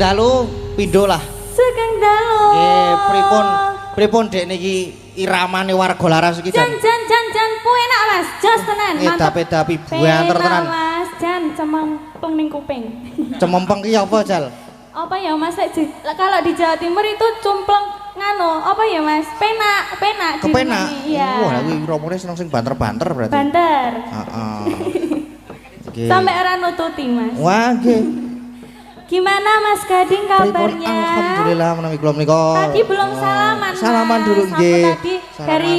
dalu pindho lah. Sugeng dalu. Nggih, pripun Dek niki iramane warga laras iki jan. Jan pu enak Mas, jos tenan. Edapi buanter tenan. Mas, jan cemempeng ning kuping. Cemempeng ki apa, Jal? Apa ya Mas, kalau di Jawa Timur itu cumpleng ngano, apa ya Mas? Penak. Kepenak. Iya. Wah, kuwi romone seneng sing banter-banter berarti. Banter. Heeh. Sampai ora nututi Mas. Wah, nggih. Gimana Mas Gading kabarnya? Alhamdulillah menawi kula menika. Tadi belum salaman. Salaman dulu nggih. Tadi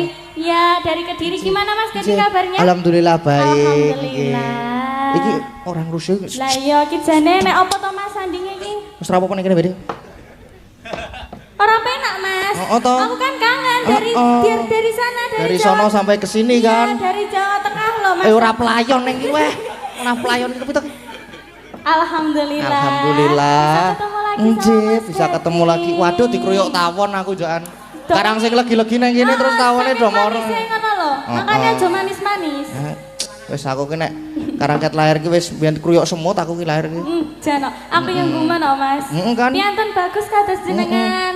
dari Kediri gimana Mas Gading kabarnya? Alhamdulillah baik. Alhamdulillah. Iki orang rusuh. Lah iya iki jane nek apa to Mas sandinge iki? Wis rapopo nek kene Bede? Ora penak Mas. Aku kan kangen dari sana dari sono sampai ke sini kan. Dari Jawa Tengah loh Mas. Ora pelayon ning iki weh. Ora pelayon iki pituk. Alhamdulillah. Bisa ketemu lagi. Waduh dikruyuk tawon aku jokan. Karang sing legi-legi nang kene terus tawone do moro. Ngono lho. Makane aja manis-manis. Wis aku ki nek karang ket lahir ki wis biyen kruyuk semut aku ki lahir ki. Jan aku yang gumun kok Mas. Piantun bagus kados jenengan.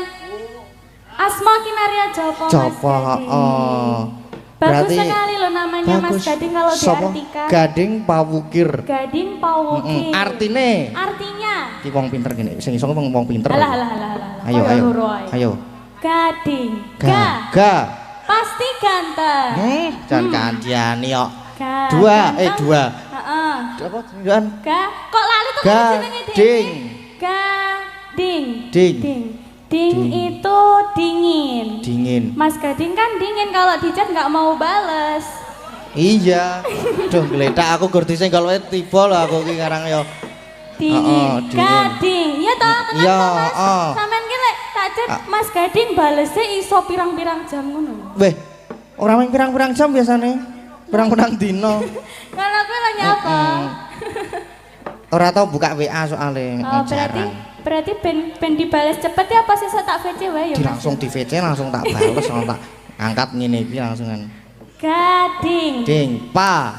Asma Kinaria Jopo Mas. Jopo, heeh. Bagus sekali loh namanya Mas Gading kalau diartikan. Gading Pawukir. Gading Pawukir. Artinya. Ki wong pinter gini. Sing iso wong pinter. Alah. Ayo. Gading. Ga. Pasti ganteng. Jan kandiani kok. Dua. Heeh. Apa tunjukan? Kok lali tuh jenenge Gading. Gading. Ding itu dingin. Mas Gading kan dingin kalau di chat nggak mau bales. Iya. Duh geletak aku gur sing kalau tiba lho aku ki ngarang yo. Dingin. Gading. Iya toh, kenapa Mas? Sampeyan ki lek tak chat Mas Gading balesnya iso pirang-pirang jam ngono. Weh, ora mung pirang-pirang jam biasane. Pirang-pirang dino. Kalau aku lah nyapa. Ora tau buka WA soalnya. Berarti ben dibales cepet ya apa sih tak VC wae ya? Langsung di VC langsung tak bales langsung tak angkat ngene iki langsungan. Gading. Pa.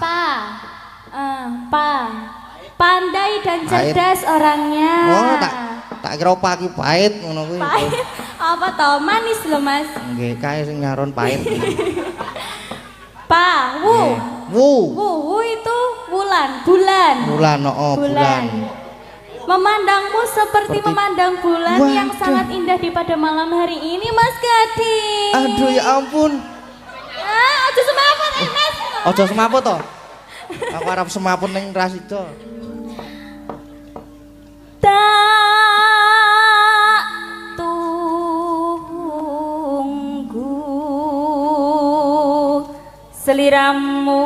Pandai dan cerdas orangnya. Oh, tak kira pa ki pahit ngono kuwi. Pahit. Apa to? Manis lho Mas. Nggih, kae sing nyaron pahit. Wu itu bulan. Bulan. Memandangmu seperti memandang bulan yang sangat indah di pada malam hari ini Mas Gading. Aduh ya ampun. Aja semaput Mas. Aja semaput toh. Aku arep semapun ning Rasida. Tak tunggu seliramu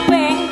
Ping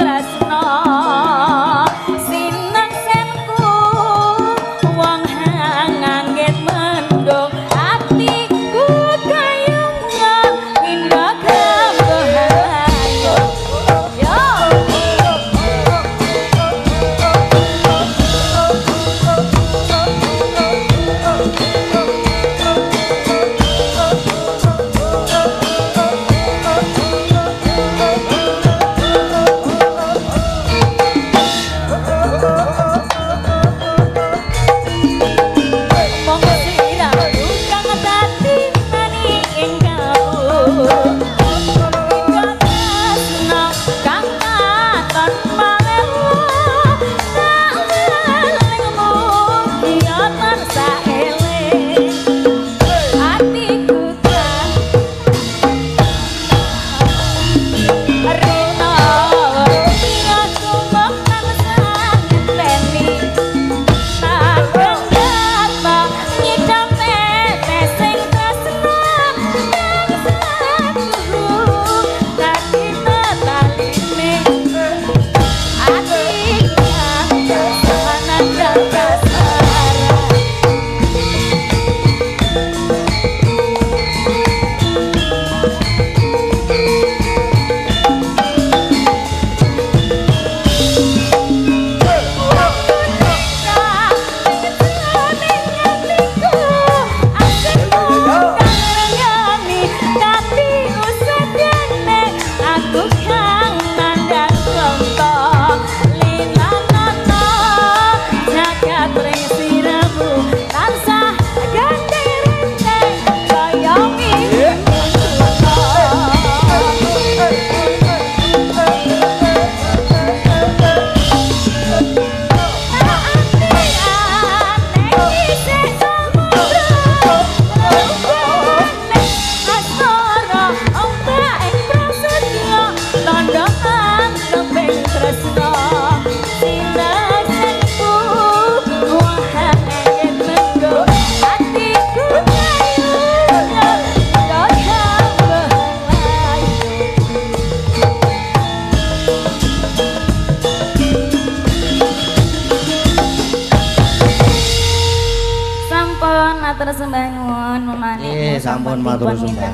sampun matur sumbang.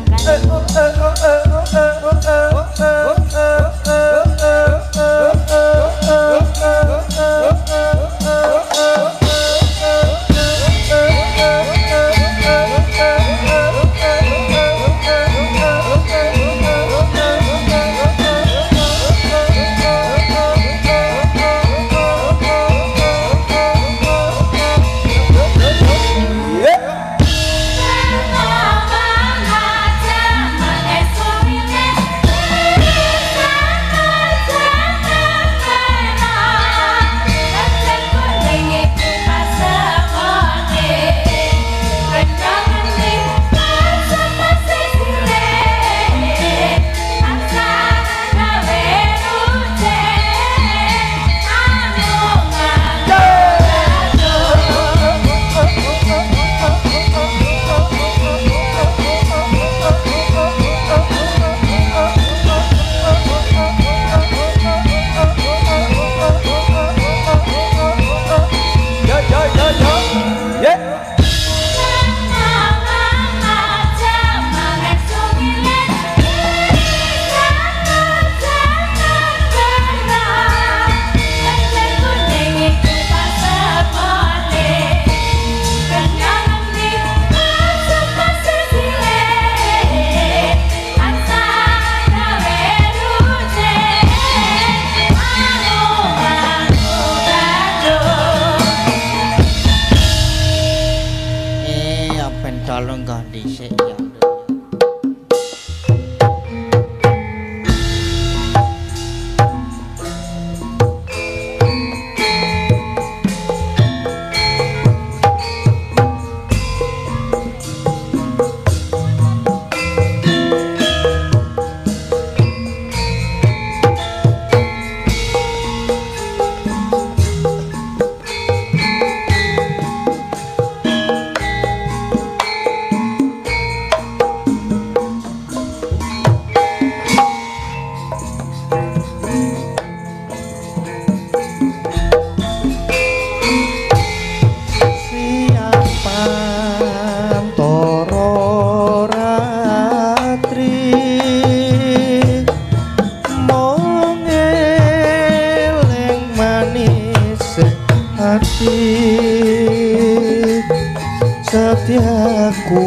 Setiaku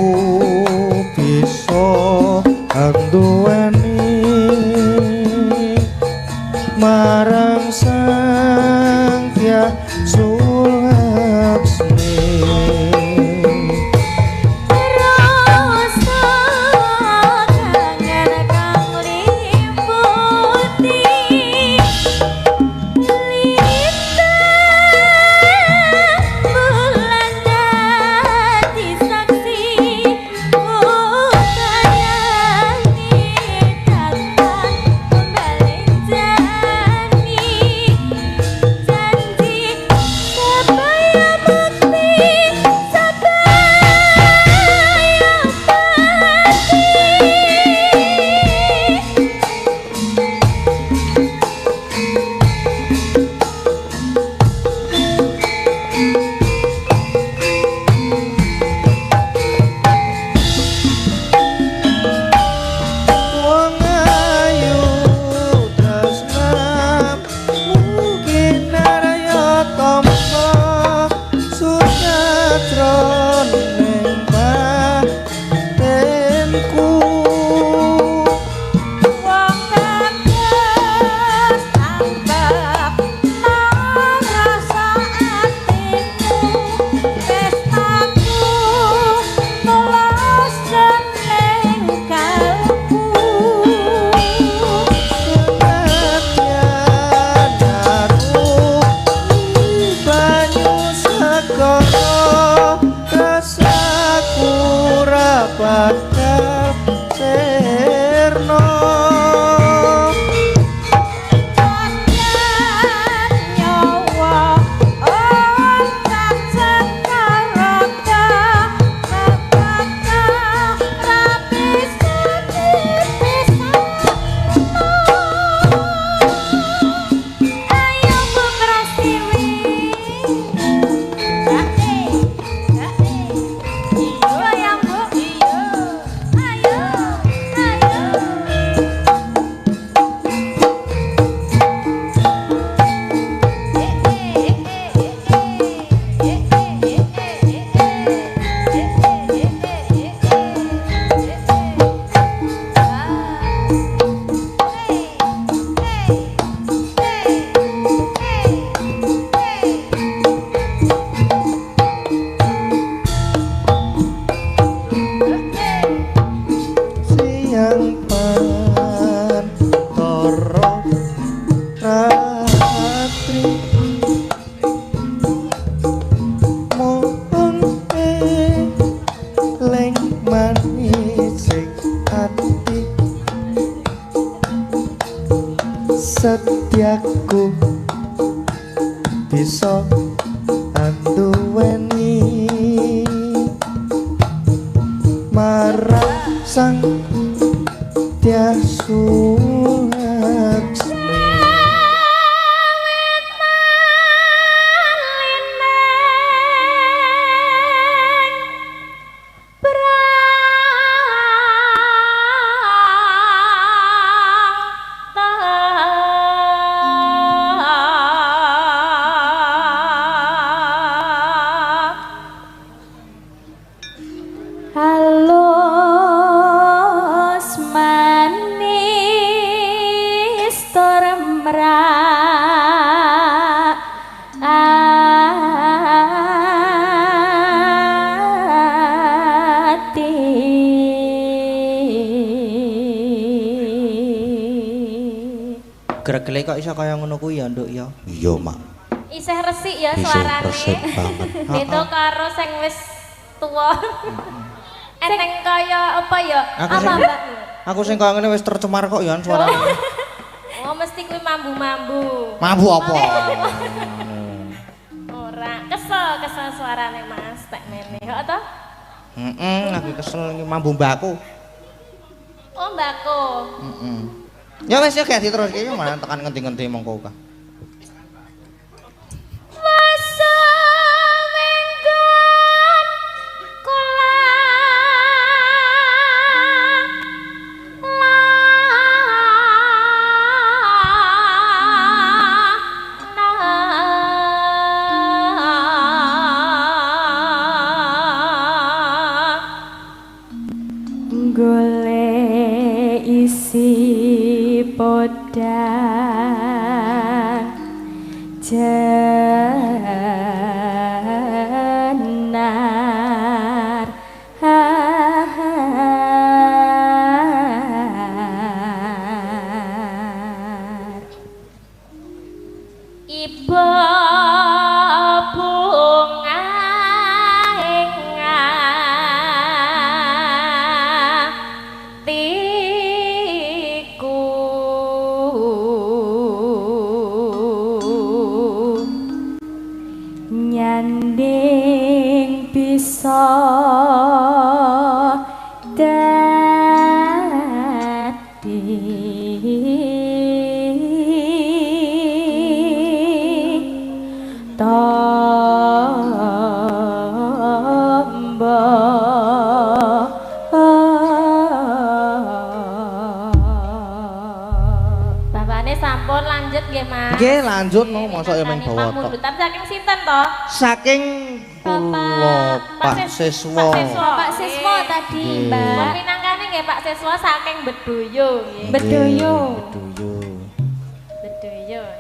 bisa anduweni marang sang Hyang Sulaksmi. setiaku bisa anduweni marang sang tiasu Gregele kok iso kaya ngono kuwi ya, Nduk ya. Iya, Mak. Isih resik ya suarane. Resik banget. Beda karo sing wis tuwa. Eneng kaya apa ya? Apa, Mbak? Aku sing kaya ngene wis tercemar kok ya suarane. Oh, mesti kuwi mambu-mambu. Mambu apa? Ora, kesel suarane Mas tek mene. Kok to? Lagi kesel iki mambu mbakku. Oh, mbakku. Ya wis ya gak diteruske yo malah tekan ngendi-ngendi mongko ka. Golek isi podang jenar ibu bunga nyanding bisa dadi tombo bapakne sampun lanjut nggih Mas. Nggih lanjut no mosok ya meng bawa tok. Mundutan saking sinten to? Saking kula Pak Siswa. Pak Siswa tadi, Mbak. Minangkane nggih Pak Siswa saking Bedoyo nggih. Bedoyo.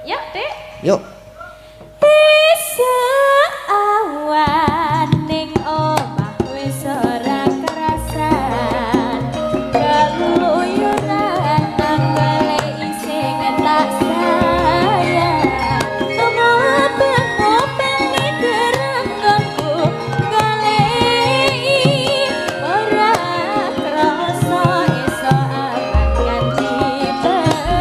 Yuk, Dik. Yuk. Bisa awan ning omah wis ora kerasan. Keluyuran tanggale isih ngetak sayang. Ngopeng-ngopeng gerenggonku goleki ora krasa iso aman nganti bengi.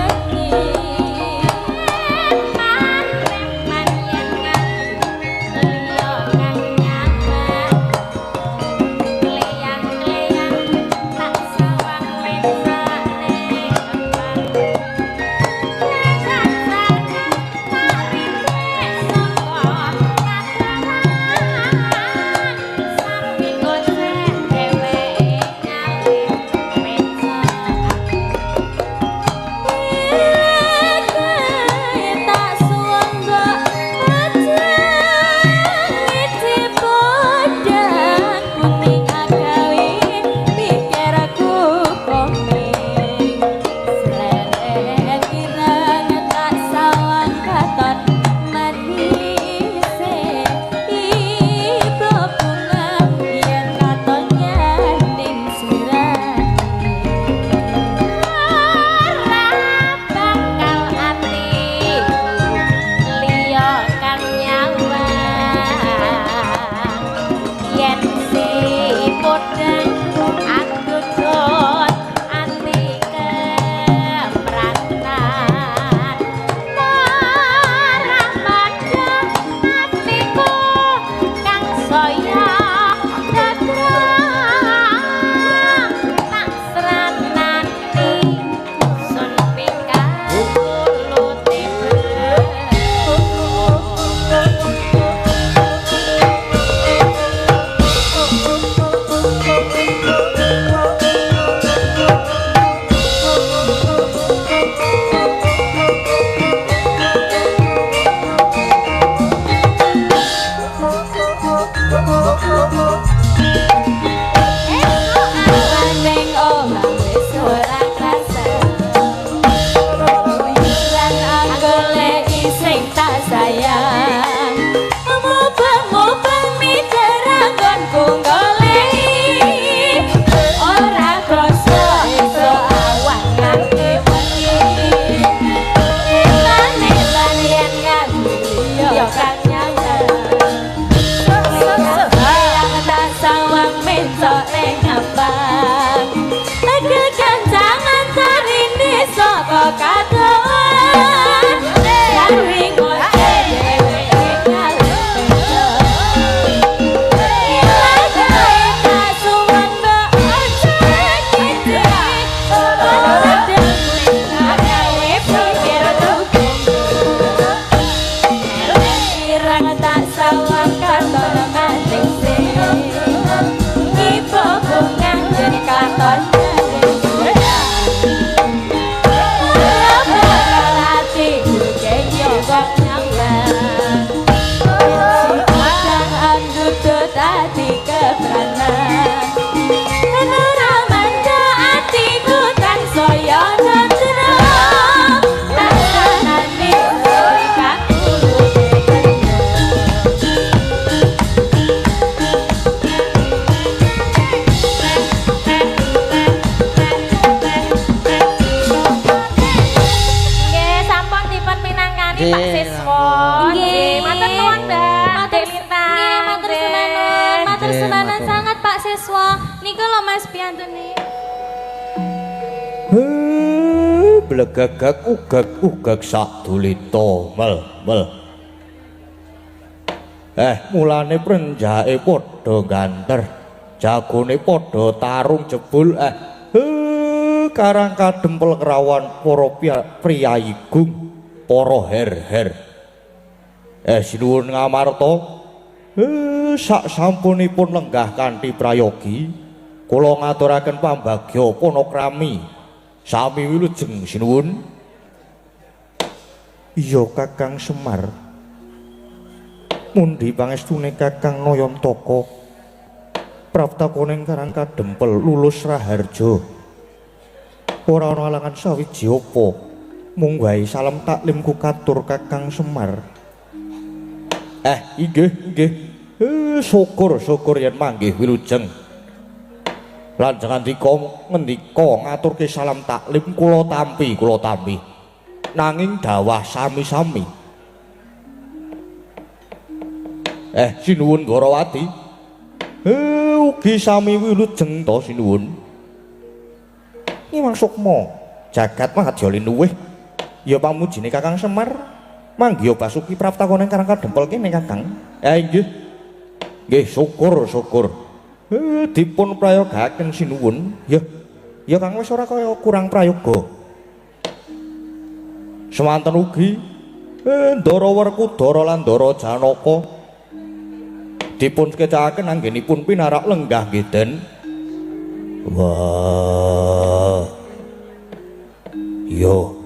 Niki Pak Siswa. Nggih, matur nuwun Mbak. Matur Lintang. Nggih, matur sumanuun. Matur sumanuun sangat Pak Siswa. Niku lho Mas Piantuni. Blegagak ugag sadulita mel. Mulane prenjake padha ganter. Jagone padha tarung jebul karang kadempel kerawan para priyayigung para her-her. Sinuwun ngamarta sak sampunipun lenggah kanthi prayogi kula ngaturaken pambagya panakrami sami wilujeng sinuwun. Iya Kakang Semar, mundi pangestune Kakang Nayantaka praptakoning karang kadempel lulus raharja. Ora ana alangan sawiji apa, mung wae salam taklimku katur Kakang Semar. Inggih. Syukur yen manggih wilujeng. Lajeng ngendika ngaturke salam taklim kula tampi. Nanging dawah sami-sami. Sinuwun Gorawati. Ugi sami wilujeng to sinuwun. Nyimang sukma jagat mahadya linuwih ya pamujine Kakang Semar manggiya basuki praptakoning karang kadempel kene Kakang. Nggih syukur dipun prayogaken sinuwun ya Kang wis ora kaya kurang prayoga. Semanten ugi Ndara Werkudara lan Ndara Janaka dipun kecakaken anggenipun pinarak lenggah nggih Den. Wah. Yo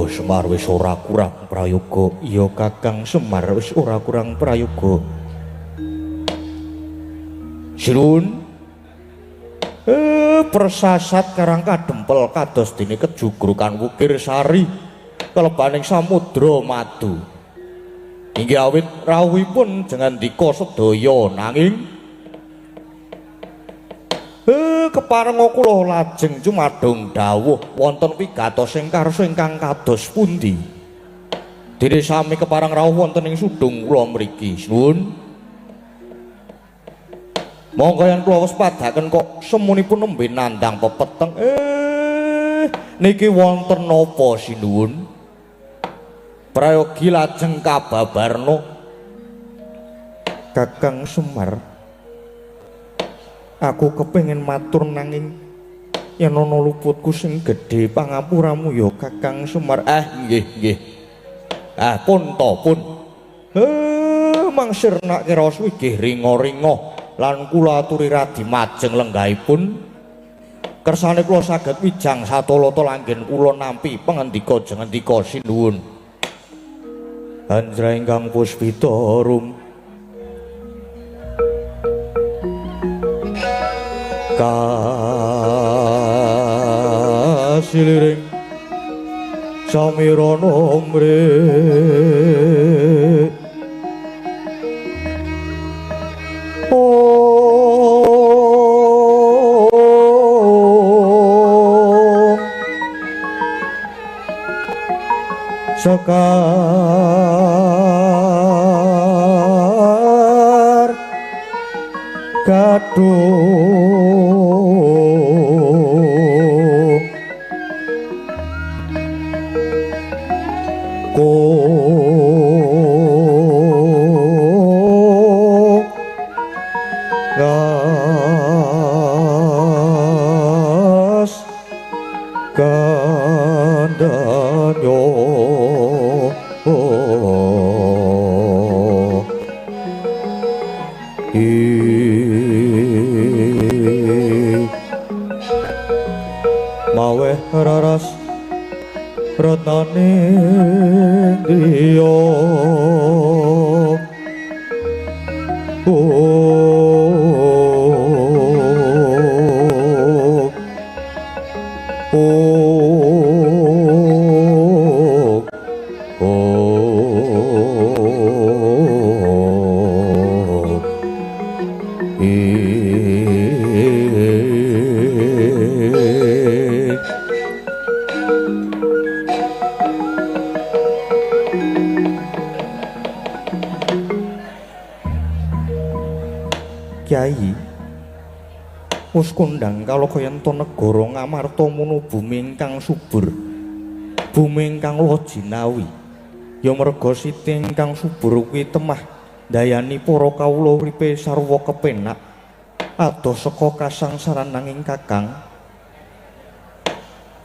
Semar wis ora kurang prayoga. Iya Kakang Semar wis ora kurang prayoga. Sinuwun persasat karang kadempel kados dene kejugrukan wukir sari kelebaning samudra madu. Inggih awit rawuhipun jengandika sedaya nanging keparenga kula lajeng cumadung dawuh wonten wigatos karsa ingkang kados pundi. Dene sami kepareng rawuh wonten ing sudung kula mriki. Nuwun. Monggo yen kula waspadaken kok semunipun nembe nandang pepeteng. Niki wonten napa sinuwun? Prayogi lajeng kababarna Kakang Semar. Aku kepengin matur nanging yen ana luputku sing gedhe pangapuramu ya Kakang Semar. Nggih. Pun. Mangsirnak kiraos wigih ringa-ringa lan kula aturi radi majeng lenggahipun. Kersane kula saged wijang satolata langgen kula nampi pangendika jengendika sinuwun. Anjra ingkang puspita rum kasiliring samirana mrih sekar kadung gas kandanyo maweh raras retane griya Kyai wis kondhang kalokayanta negara Ngamarta munu bumi ingkang subur, bumi ingkang lojinawi. Ya merga siti ingkang subur kuwi temah dayani para kawula uripe sarwa kepenak adoh saka kasangsaran nanging Kakang.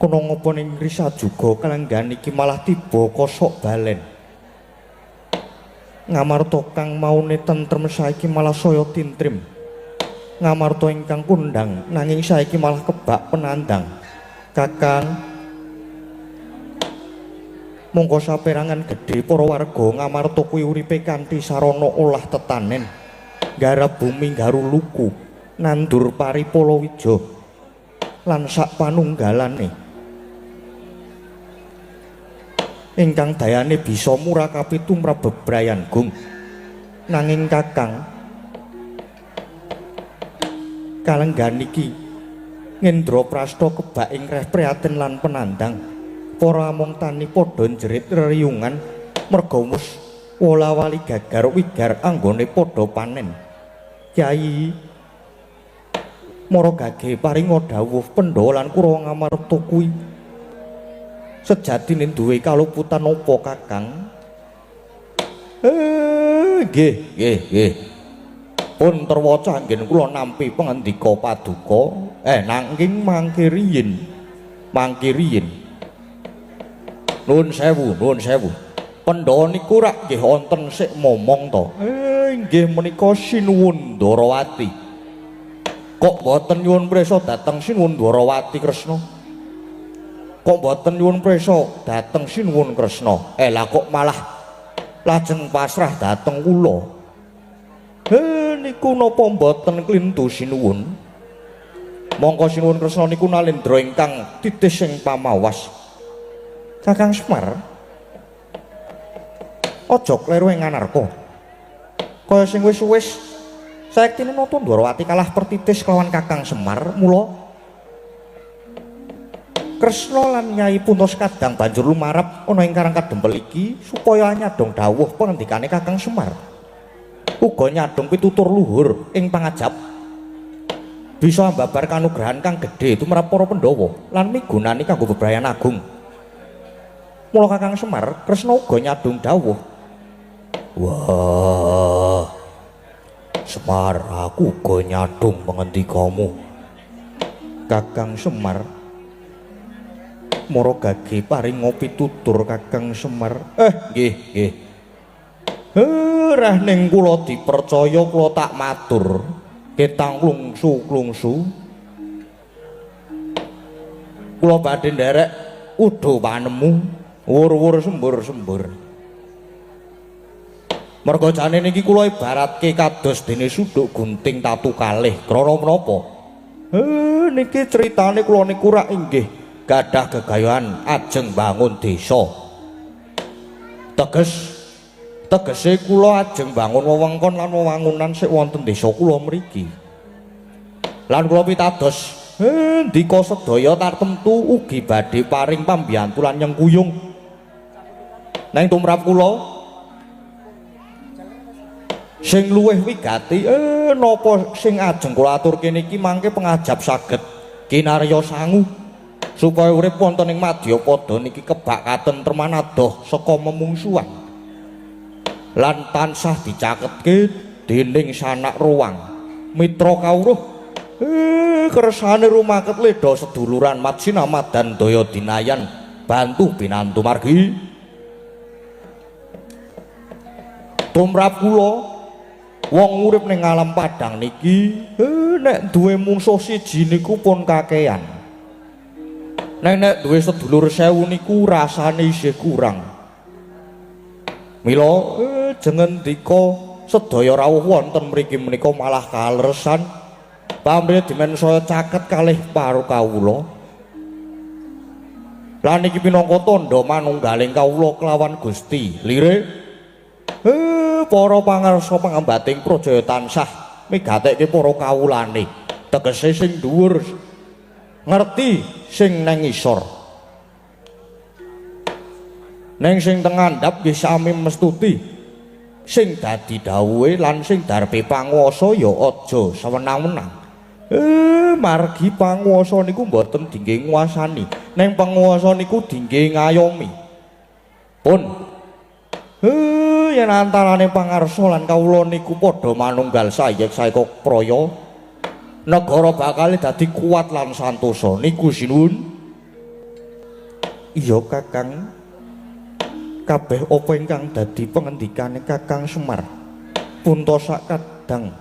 Kono ngapa ning risa juga kalenggan iki malah tiba kosok balen. Ngamarta kang maune tentrem saiki malah saya tintrim. Ngamarta ingkang kondhang nanging saiki malah kebak penandang. Kakang, mongko saperangan gedhe para warga Ngamarta kuwi uripe kanthi sarana olah tetanen, garap bumi garu luku, nandur pari Palawija lan sak panunggalane ingkang dayane bisa murakapi tumrap bebrayan gung. Nanging Kakang, kalenggan iki Ngendra Prasta kebak ing reh prihatin lan penandang. Para among tani padha njerit reriyungan merga wis wola-wali gagar wigar anggone padha panen. Kyai Mara Gage paringa dawuh Pandhawa lan Kurawa Ngamarta kuwi sejatine duwe kaluputan apa Kakang? Nggih. Pun terwaca anggen kula nampi pangandika paduka. Nanging mangke riyin. Nuwun sewu. Pandhawa niku rak nggih wonten sik momong to. Nggih menika sinuwun Dwarawati. Kok boten nyuwun prisa dhateng sinuwun Dwarawati Kresna? Kok boten nyuwun prisa dhateng sinuwun Kresna? Lah kok malah lajeng pasrah dhateng kula? Niku napa mboten klintu sinuwun? Mongko sinuwun Kresna niku nalendra ingkang titis sing pamawas. Kakang Semar, aja kleru ing anarka. Kaya sing wis-wis saektine napa Dwarawati kalah pertitis kelawan Kakang Semar, mula Kresna lan Nyai Puntos Kadang banjur lumarap ana ing Karang Kadempel iki supaya nyadong dawuh pangendikane Kakang Semar. Uga nyadong pitutur luhur ing pangajap bisa mbabar kanugrahan kang gedhe tumrap para Pandhawa lan migunani kanggo bebrayan agung. Mula Kakang Semar, Kresna uga nyadong dawuh, "Wah, Semar, aku uga nyadong pangendikamu." Kakang Semar, Mara Gage paringa pitutur Kakang Semar. Nggih. Rah ning kula dipercaya kula tak matur. Ketang klungsu. Kula badhe nderek udo panemu, wur-wur sembur-sembur. Merga jane niki kula ibaratke kados dene suduk gunting tatu kalih. Krana menapa? Niki critane kula niku rak inggih gadah gegayuhan ajeng bangun desa. Tegese kula ajeng bangun wewengkon lan wewangunan sik wonten desa kula mriki. Lan kula pitados ndika sedaya tartemtu ugi badhe paring pambiyantu lan nyengkuyung. Nang tumrap kula sing luwih wigati napa sing ajeng kula aturke niki mangke pengajap saged kinarya sangu supaya urip wonten ing Madyapada niki kebak katentreman adoh saka memungsuhan. Lan tansah dicaketke dening sanak ruang mitra kawruh kersane rumaket leda seduluran mat sinamat dan daya dinayan bantu binantu margi. Tumrap kula wong urip ning alam padang niki nek duwe mungsuh siji niku pun kakean. Nek duwe sedulur 1000 niku rasane isih kurang. Mila jengendika sedaya rawuh wonten mriki menika malah kaleresan pamrih dimen saya caket kalih paru kawula. Lan iki pinangka tandha manunggaling kawula kelawan Gusti lire para pangarsa pangambating prajaya tansah migatekke para kawulane tegese sing dhuwur ngerti sing nang isor. Neng sing tengandhap nggih sami mestuti sing dadi dawuhe lan sing darpe panguwasa ya aja sewenang-wenang. Margi panguwasa niku mboten dingge nguasani, ning panguwasa niku dingge ngayomi. Pun yen antarane pangarsa lan kawula niku padha manunggal sayek saeka praya, negara bakal dadi kuat lan santosa niku sinuwun. Iya Kakang, kabeh apa ingkang dadi pengendikane Kakang Semar puntosa kadang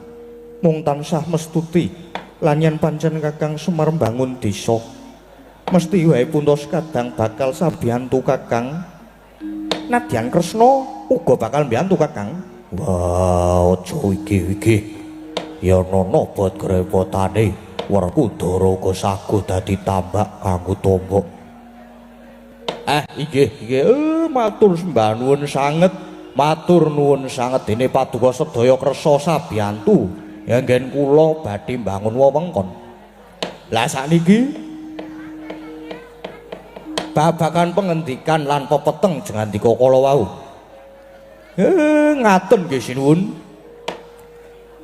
mung tansah mestuti lan yen pancen Kakang Semar mbangun desa mesti wae puntos kadang bakal sabiyantu Kakang. Nadyan Kresna uga bakal mbiyantu Kakang. Wah, aja iki ya ana bot grepotane Werkudara uga saguh dadi tambak kanggo tombok. Inggih, matur sembah nuwun sanget. Matur nuwun sanget dene paduka sedaya kersa sabiyantu nggen kula badhe mbangun wewengkon. Lah sakniki babagan pengendikan lan pepeteng jengandika kala wau. Ngaten nggih sinuwun.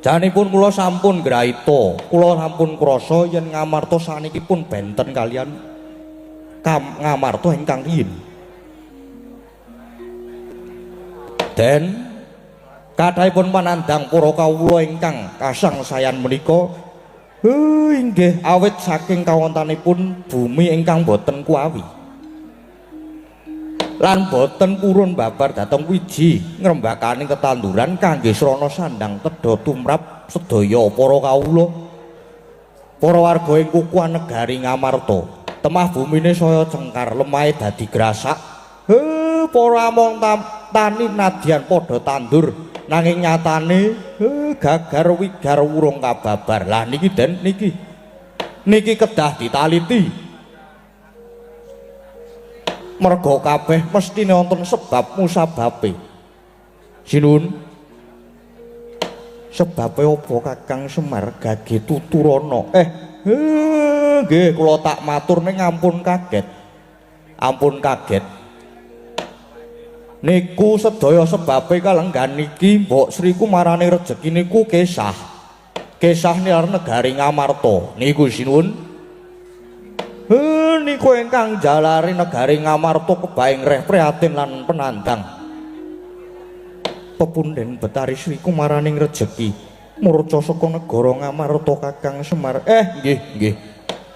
Janipun kula sampun graita, kula sampun krasa yen ngamarta saniki pun benten kalian ngamarta ingkang riyin. Den kathahipun panandhang para kawula ingkang kasangsayan menika inggih awit saking kawontenanipun bumi ingkang boten kuawi lan boten purun babar dhateng wiji ngrembakaning tetanduran kangge srana sandang tedha tumrap sedaya para kawula para warga ing kukuhan negari Ngamarta. Temah bumine saya cengkar lemahe dadi grasak. Para among tani nadyan padha tandur nanging nyatane gagar wigar urung kababar. Lah niki Den niki kedah ditaliti. Merga kabeh mestine wonten sebab musababe. Sinuwun. Sebabe apa Kakang Semar gage tuturana? Nggih kula tak matur ning ampun kaget. Ampun kaget. Niku sedaya sebabe kalenggan niki Mbok Sri Kumarane rejeki niku kesah. Kesah nilar negari Ngamarta. Niku sinuwun. Niku ingkang jalari negari Ngamarta kebaing reh prihatin lan penandang. Pepunden Betari Sri Kumaraning rejeki murca saka negara Ngamarta Kakang Semar. Nggih.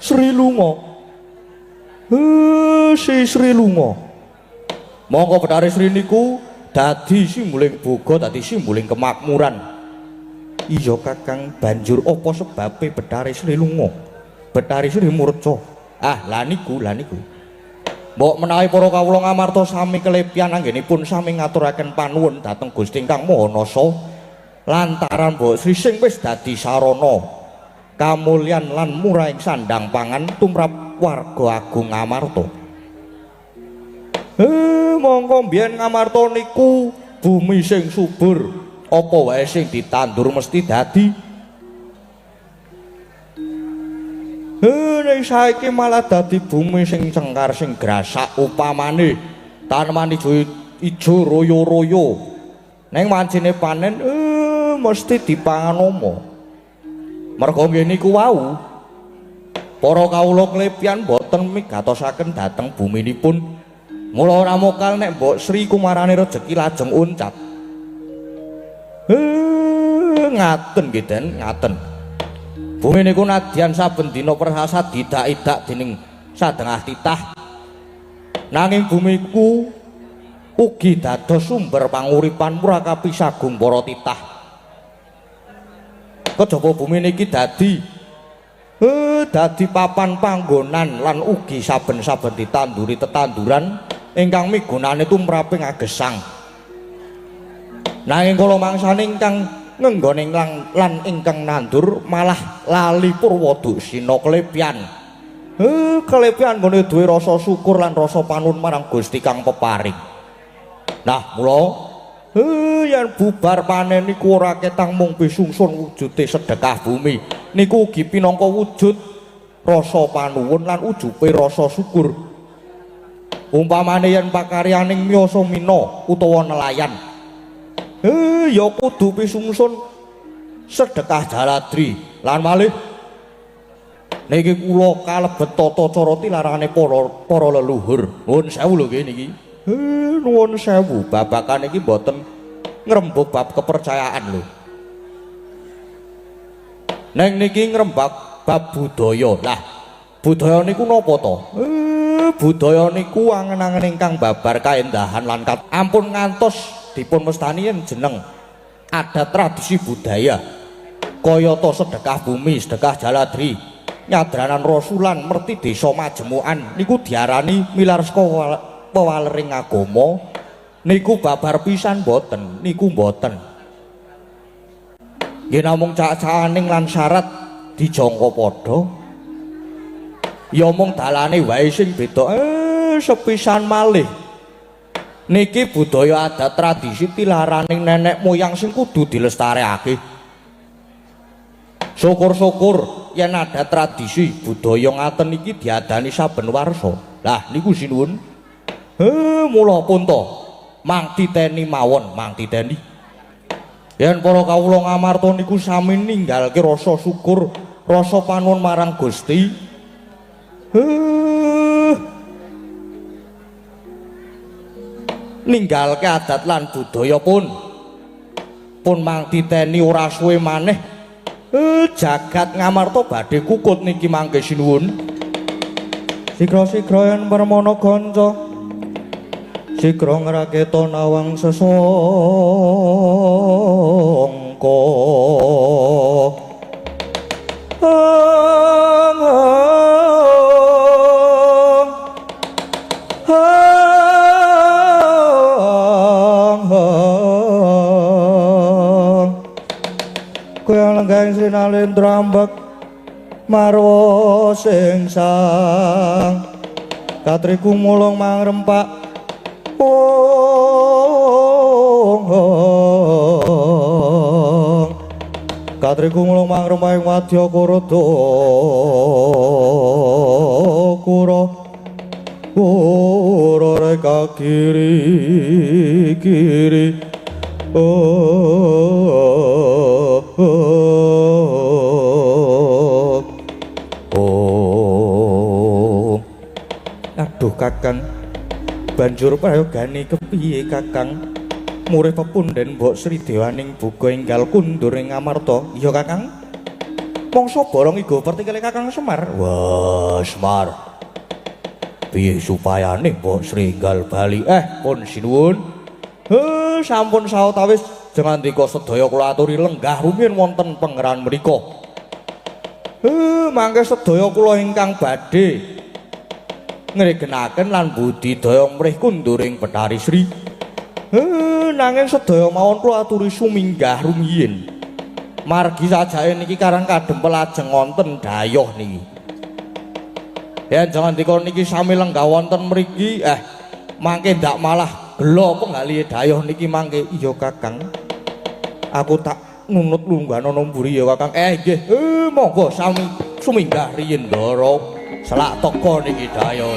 Sri Lunga. Si Sri Lunga. Monggo Betari Sri niku dadi simboling boga, dadi simboling kemakmuran. Iya Kakang, banjur apa sebabe Betari Sri Lunga? Betari Sri murca. Lah niku. Mbok menawi para kawula Ngamarta sami kelepian anggenipun sami ngaturaken panuwun dhateng Gusti Ingkang Maha Nasa lantaran Mbok Sri sing wis dadi sarana kamulyan lan murahing sandang pangan tumrap warga agung Ngamarta. Monggo mbiyen Ngamarta niku bumi sing subur, apa wae sing ditandur mesti dadi. Nek saiki malah dadi bumi sing cengkar sing grasak upamane taneman ijo royo-royo. Ning wancine panen mesti dipangan omo. Merga nggih niku wau para kawula klepian boten migatosaken dhateng buminipun. Mula ora mokal nek Mbok Sri Kumarane rejeki lajeng uncat. Ngaten nggih Den, ngaten. Bumi niku nadyan saben dina prasasa didak-idak dening sadengah titah. Nanging bumiku ugi dados sumber panguripan murakapi sagung para titah. Kejaba bumi niki dadi papan panggonan lan ugi saben-saben ditanduri tetanduran ingkang migunani tumraping agesang. Nanging kala mangsane ingkang ngenggoning lan ingkang nandur malah lali Purwadusina kelepian. Kelepian nggone duwe rasa syukur lan rasa panuwun marang Gusti kang peparing. Nah, mula yen bubar panen niku ora ketang mung pisungsun wujude sedekah bumi. Niku ugi pinangka wujud rasa panuwun lan ujube rasa syukur. Umpamane yen pakaryaning miyasa mina utawa nelayan Ya kudu pisungsun sedekah Jaladri lan malih niki kula kalebet tata cara tilarane para leluhur. Nuwun sewu lho niki. Nuwun sewu, babakan iki mboten ngrembug bab kepercayaan lho. Neng niki ngrembak bab budaya. Lah, budaya niku napa to? Budaya niku angen-angen ingkang babar kaendahan lan ampun ngantos dipun mestani jeneng adat tradisi budaya. Kayata sedekah bumi, sedekah Jaladri, nyadranan rasulan merti desa majemukan niku diarani milarska pewalering agama. Niku babar pisan boten, niku boten. Nggih namung cak-cakaning lan syarat dijangka padha. Ya mung dalane wae sing beda. Sepisan malih. Niki budaya adat tradisi tilaraning nenek moyang sing kudu dilestarekake. Syukur-syukur yen adat tradisi budaya ngaten iki diadani saben warsa. Lah niku sinuwun. Mula pun to mang titeni mawon, mang titeni. Yen para kawula ngamarta niku sami ninggalke rasa syukur, rasa panuwun marang Gusti. Ninggalke adat lan budaya pun mang titeni ora suwe maneh jagat ngamarta badhe kukut niki mangke sinuwun. Sigra-sigra yen permana kanca sigra ngraketa nawang sesangka kaya lenggahing sinalin trambek marwa sing sang katriku mulung mangrempak katriku mulung mangrempak ing wadya kurada kura reka kiri aduh kakang banjur prayogane kepiye kakang murih pepunden Mbok Sri Dewaning buga enggal kundur ing Ngamarta. Iya kakang, mongso borong igo pertikele kakang Semar. Wah Semar, piye supayane Mbok Sri enggal bali? Pun sinuwun. Sampun sawetawis jengandika sedaya kula aturi lenggah rumiyin wonten pangeran mriku. Mangke sedaya kula ingkang badhe ngregenaken lan budidaya mrih kunduring Betari Sri. Nanging sedaya mawon kula aturi suminggah rumiyin. Margi sajae niki karang kadempel ajeng wonten dayoh niki. Yen jengandika niki sami lenggah wonten mriki, mangke ndak malah gelo penggali dayoh niki mangke. Iya kakang, aku tak nunut lunggana mburi ya kakang. Nggih, monggo sami suminggah riyin ndara selak teka niki dayoh.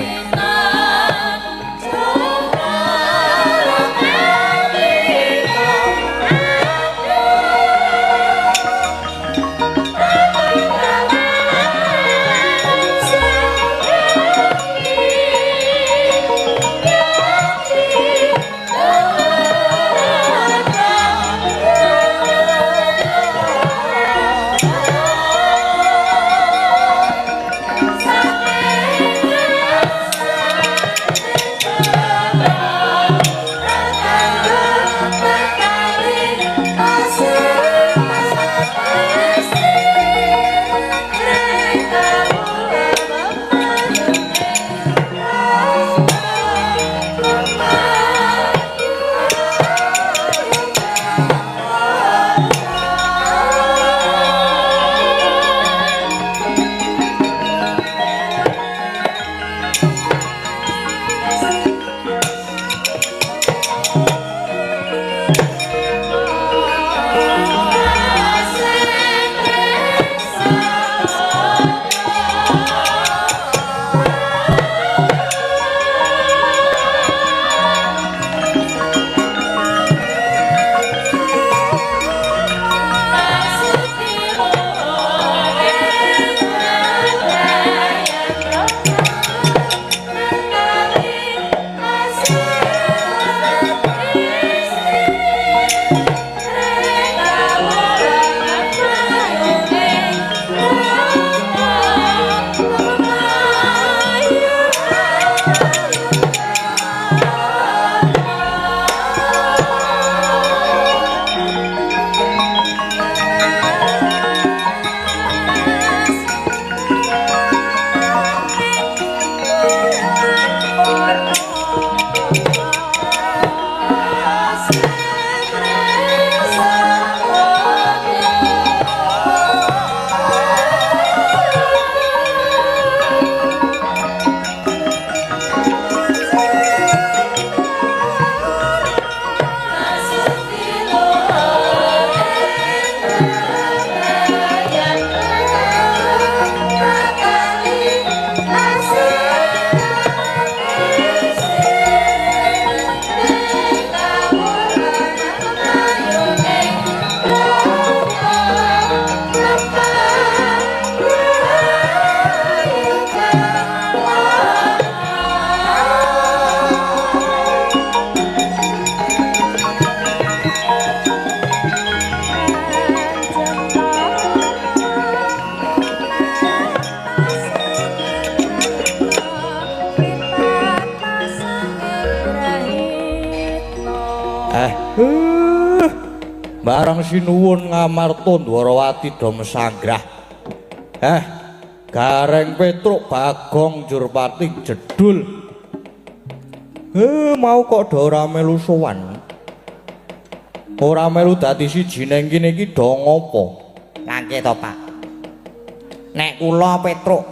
Barang sinuwun ngamarta Dwarawati dom sanggrah. Gareng Petruk Bagong Jurpati jedul. Mau kok do ora melu sowan. Ora melu dadi siji ning kene iki do ngopo? Nangke to, Pak. Nek kula Petruk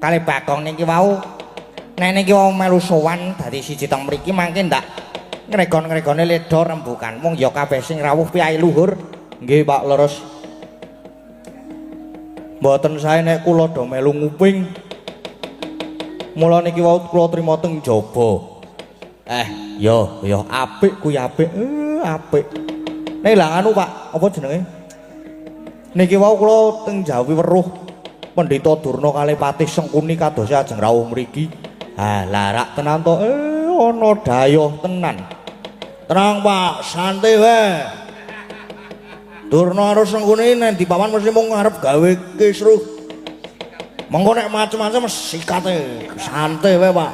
kali Bagong niki wau nek niki wau melu sowan dadi siji teng mriki mangke ndak ngregon-ngregone leda rembukan. Mung ya kabeh sing rawuh piyai luhur. Nggih, Pak leres. Mboten sae nek kula do melu nguping. Mula niki wau kula trima teng jaba. Ya apik kuwi apik. Apik. Nek lha anu, Pak, apa jenenge? Niki wau kula teng Jawi weruh Pendhita Durna kalih Patih Sengkuni kados ajeng rawuh mriki. Larak tenan to. Ana dayoh tenan. Tenang, Pak, santai wae. Durna karo Sengkuni nek dipawan mesti mung ngarep gawe kisruh. Mengko nek macem-macem sikate santai wae, Pak.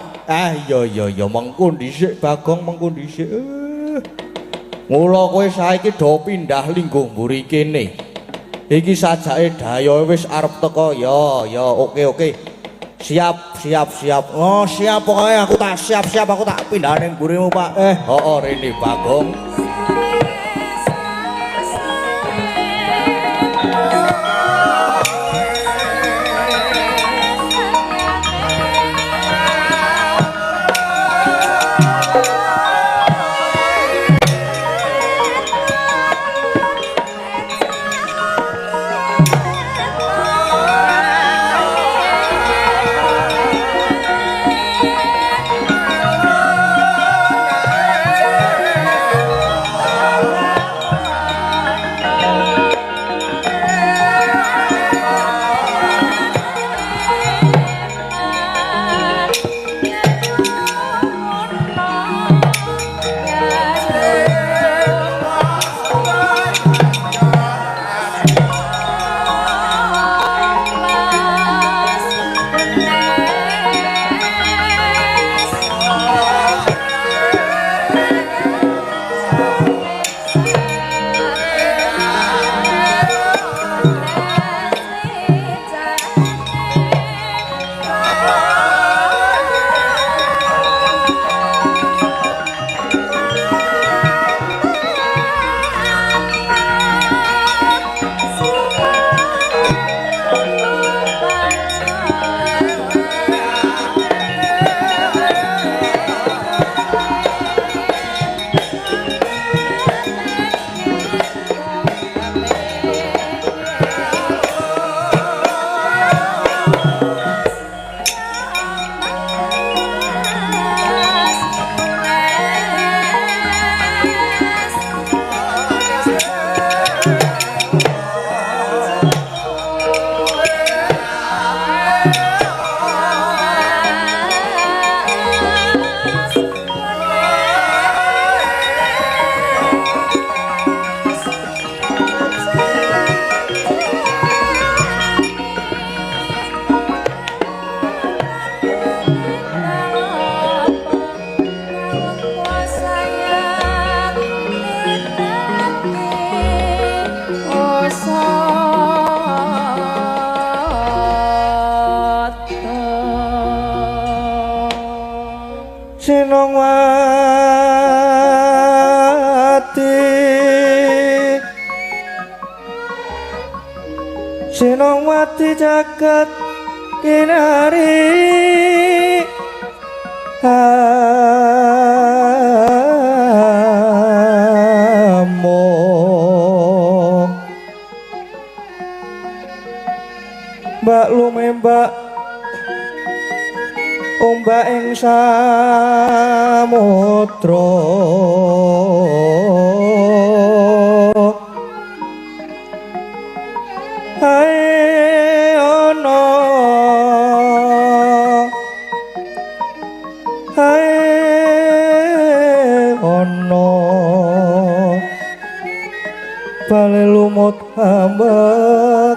Iya mengko dhisik Bagong mengko dhisik. Mula kowe saiki do pindah lingguh mburi kene. Iki sajake dayohe wis arep teko. Ya oke. Siap. Oh, siap pokoke aku tak siap aku tak pindah ning mburimu, Pak. Rene Bagong. Senongwati jagat kinari amo mbak lumembak ombak ing samudra bale lumut ambek